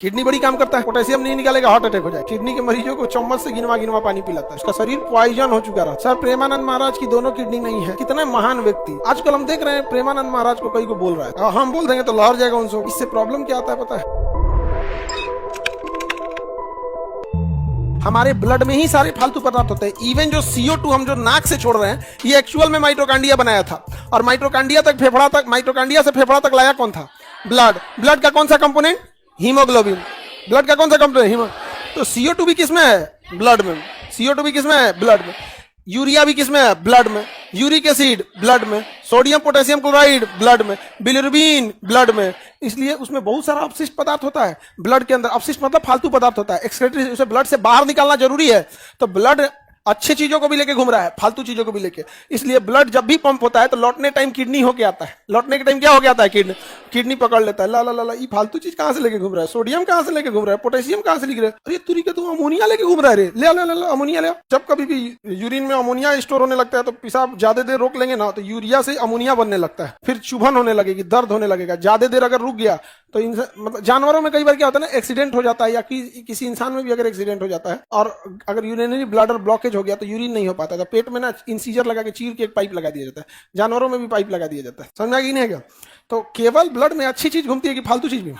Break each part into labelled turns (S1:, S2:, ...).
S1: Kidney बड़ी काम करता है, पोटेशियम नहीं निकालेगा हार्ट अटैक हो जाए। किडनी के मरीजों को चम्मच से गिनवा गिनवा पानी पिलाता है, उसका शरीर पॉइजन हो चुका रहा। सर प्रेमानंद महाराज की दोनों किडनी नहीं है, कितना महान व्यक्ति। आजकल हम देख रहे हैं प्रेमानंद महाराज को कई को बोल रहा है, और हम बोल देंगे तो लहर जाएगा उनसे। इससे प्रॉब्लम क्या आता है पता है, हमारे ब्लड में ही सारे फालतू पदार्थ होते हैं। इवन जो CO2 हम जो नाक से छोड़ रहे हैं, ये एक्चुअल में माइटोकांड्रिया बनाया था, और माइटोकांड्रिया तक फेफड़ा तक, माइटोकांड्रिया से फेफड़ा तक लाया कौन था? ब्लड। ब्लड का कौन सा कंपोनेंट? हीमोग्लोबिन। ब्लड का कौन सा कंपोनेंट? तो CO2 भी किसमें है? ब्लड में। CO2 भी किसमें है? ब्लड में। यूरिया भी किसमें है? ब्लड में। यूरिक एसिड ब्लड में। सोडियम पोटेशियम क्लोराइड ब्लड में। बिलिरुबिन ब्लड में। इसलिए उसमें बहुत सारा अपशिष्ट पदार्थ होता है ब्लड के अंदर। अपशिष्ट मतलब फालतू पदार्थ होता है, एक्सक्रीटरी, उसे ब्लड से बाहर निकालना जरूरी है। तो ब्लड अच्छे चीजों को भी लेके घूम रहा है, फालतू चीजों को भी लेके। इसलिए ब्लड जब भी पंप होता है तो लौटने टाइम किडनी होके आता है। लौटने के टाइम क्या हो गया आता है? किडनी पकड़ लेता है। ला ला ला ला, ये फालतू चीज कहां से लेके घूम रहा है? सोडियम कहां से लेके घूम रहा है? पोटेशियम कहां से लिख रहा है? अरे तुरी के, तुम अमोनिया लेके घूम रहा है रे। ले ला ला ला, अमोनिया ले। जब कभी भी यूरिन में अमोनिया स्टोर होने लगता है तो पेशाब ज्यादा देर रोक लेंगे ना, तो यूरिया से अमोनिया बनने लगता है, फिर चुभन होने लगेगी, दर्द होने लगेगा। ज्यादा देर अगर रुक गया तो मतलब जानवरों में कई बार क्या होता है ना, एक्सीडेंट हो जाता है, या किसी इंसान में भी अगर एक्सीडेंट हो जाता है और अगर यूरिनरी ब्लैडर ब्लॉकेज हो गया तो यूरिन नहीं हो पाता था, पेट में ना इंसीजर लगा के चीर के एक पाइप लगा दिया जाता है। जानवरों में भी पाइप लगा दिया जाता है, समझा कि नहीं है? तो केवल ब्लड में अच्छी चीज घूमती है कि फालतू चीज भी?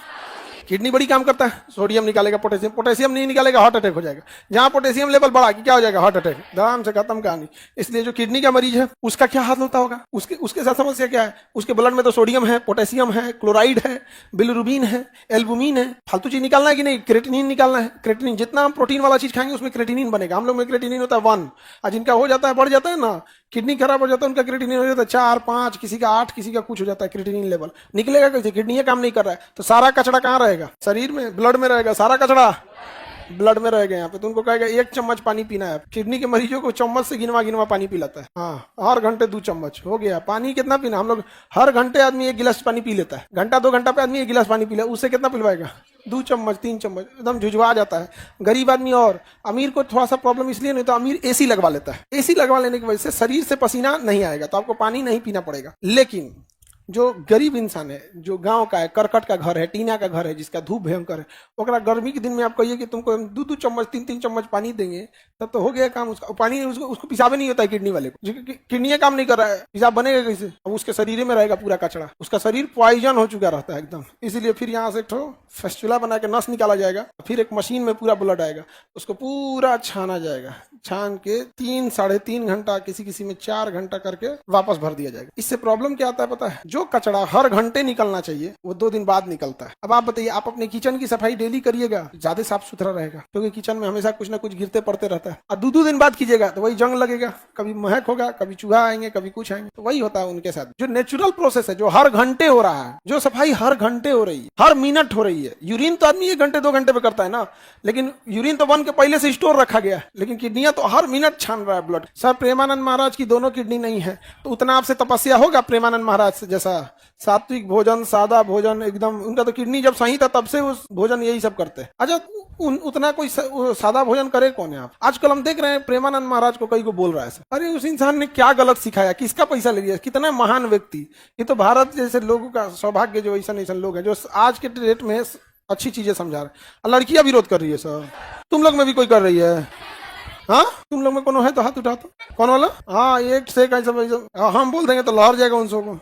S1: किडनी बड़ी काम करता है, सोडियम निकालेगा, पोटेशियम, पोटेशियम नहीं निकालेगा हार्ट अटैक हो जाएगा। जहां पोटेशियम लेवल बढ़ा कि क्या हो जाएगा? Heart attack. आराम से खत्म कहानी। इसलिए जो किडनी का मरीज है उसका क्या हाल होता होगा? उसके साथ समस्या क्या है? उसके ब्लड में तो सोडियम है, पोटेशियम है, क्लोराइड है, बिलिरुबिन है, एल्बुमिन है। फालतू चीज निकालना है कि नहीं? क्रेटिनिन निकालना है। क्रेटिनिन, जितना हम प्रोटीन वाला चीज खाएंगे उसमें क्रेटिनिन बनेगा। हम लोग में क्रेटिनिन होता है 1, और जिनका हो जाता है, बढ़ जाता है ना, किडनी खराब हो जाता है, उनका क्रेटिनिन हो जाता है 4, 5, किसी का 8, किसी का कुछ हो जाता है क्रेटिनिन लेवल। निकलेगा कैसे? किडनी काम नहीं कर रहा है तो सारा कचरा कहाँ रहेगा? शरीर में, ब्लड में रहेगा। सारा कचरा ब्लड में रहेगा। यहाँ पे तो उनको कहेगा 1 चम्मच पानी पीना है। किडनी के मरीजों को चम्मच से गिनवा गिनवा पानी पिलाता है। हाँ, हर घंटे 2 चम्मच हो गया। पानी कितना पीना? हम लोग हर घंटे आदमी 1 गिलास पानी पी लेता है। घंटा 2 घंटा पे आदमी 1 गिलास पानी पी ले, उससे कितना पिलवाएगा? 2 चम्मच, 3 चम्मच, एकदम झुझवा जाता है। गरीब आदमी और अमीर को थोड़ा सा प्रॉब्लम इसलिए नहीं, तो अमीर AC लगवा लेता है। AC लगवा लेने की वजह से शरीर से पसीना नहीं आएगा, तो आपको पानी नहीं पीना पड़ेगा। लेकिन जो गरीब इंसान है, जो गांव का है, करकट का घर है, टीना का घर है, जिसका धूप भयंकर है, ओकरा गर्मी के दिन में आप कहिए कि तुमको 2-2 चम्मच, 3-3 चम्मच पानी देंगे, तब तो हो गया काम। उसका पानी उसको पिसाबे नहीं होता है किडनी वाले को। किडनी काम नहीं कर रहा है, पिसाब बनेगा कैसे? अब उसके शरीर में रहेगा पूरा कचरा, उसका शरीर पॉइजन हो चुका रहता है एकदम। इसीलिए फिर यहाँ से फेस्टुला बना के नस निकाला जाएगा, फिर एक मशीन में पूरा ब्लड आएगा, उसको पूरा छाना जाएगा। छान के 3-3.5 घंटा, किसी में 4 घंटा करके वापस भर दिया जाएगा। इससे प्रॉब्लम क्या आता है पता है? जो कचरा हर घंटे निकलना चाहिए वो 2 दिन बाद निकलता है। अब आप बताइए, आप अपने किचन की सफाई डेली करिएगा, ज्यादा साफ सुथरा रहेगा, क्योंकि किचन में हमेशा कुछ ना कुछ गिरते पड़ते रहता है। और 2-2 दिन बाद कीजिएगा तो वही जंग लगेगा, कभी महक होगा, कभी चूहा आएंगे, कभी कुछ आएंगे। तो वही होता है उनके साथ। जो नेचुरल प्रोसेस है, जो हर घंटे हो रहा है, जो सफाई हर घंटे हो रही है, हर मिनट हो रही है। यूरिन तो आदमी 1 घंटे 2 घंटे पे करता है ना, लेकिन यूरिन तो बन के पहले से स्टोर रखा गया है, लेकिन किडनियां तो हर मिनट छान रहा है ब्लड। सर प्रेमानंद महाराज की दोनों किडनी नहीं है, तो उतना आपसे तपस्या होगा प्रेमानंद महाराज से जैसा? सात्विक भोजन, सादा भोजन एकदम। उनका तो किडनी जब सही था तब से उस भोजन यही सब करते हैं। अच्छा, उतना कोई सादा भोजन करे कौन है? आप आजकल हम देख रहे हैं प्रेमानंद महाराज को कई को बोल रहा है। अरे उस इंसान ने क्या गलत सिखाया? किसका पैसा ले लिया? कितना महान व्यक्ति! ये तो भारत जैसे लोगों का सौभाग्य, जो ऐसा लोग हैं जो आज के डेट में अच्छी चीजें समझा रहे। लड़कियां विरोध कर रही है सर, तुम लोग में भी कोई कर रही है? हाँ, तुम लोग में कोनो है तो हाथ उठा। तो कौन वाला? हाँ, एक से हम बोल देंगे तो लहर जाएगा उन सबको।